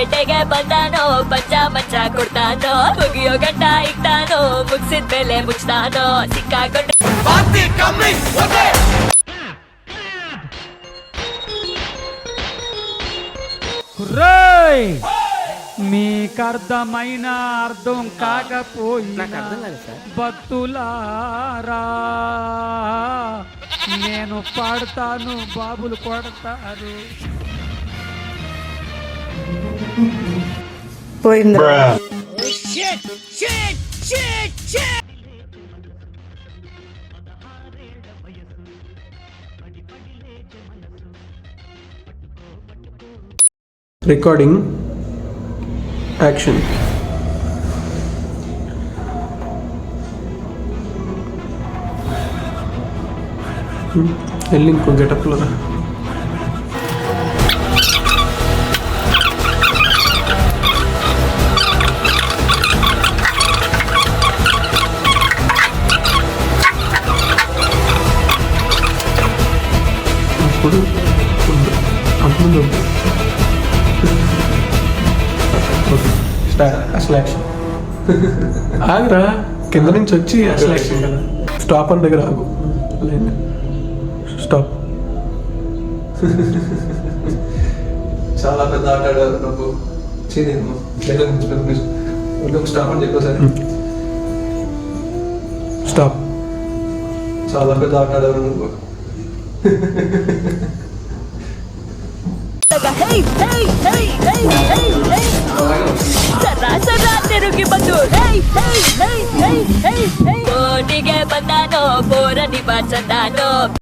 ಪೇಟೆಗೆ ಬಂದಾನೋ ಪಂಚ ಮಂಚ ಕೊಡ್ತಾನೋ ಮುಗಿಯೋ ಗಂಟ ಇಕ್ತಾನೋ ಮುಗಿಸಿದ ಮೇಲೆ ಮುಚ್ತಾನೋ ಸಿಕ್ಕಾಕೊಂಡ್ರೆ మీకర్థమైన అర్థం కాకపోయినా భక్తులారా నేను పాడతాను బాబులు కొడతారు. పోయిందా? Recording action. వెళ్ళి ఇంకో గెటప్లో రా. అప్పుడు అప్పుడు అసలు యాక్షన్ ఆగరా, కింద నుంచి వచ్చి అసలు యాక్షన్ కదా. స్టాప్ అని దగ్గర ఆగు. స్టాప్. చాలా పెద్ద ఆట ఆడారు నాకు చేయలేదు. స్టాప్ అని చెప్పారు సార్. స్టాప్. చాలా పెద్ద ఆట ఆడారు నువ్వు. ಸರಾ ತಿರುಗಿ ಬಂದು ಕೋಟಿಗೆ ಬಂದಾನೋ ಪೋರ ನಿವಾಸಂದಾನೋ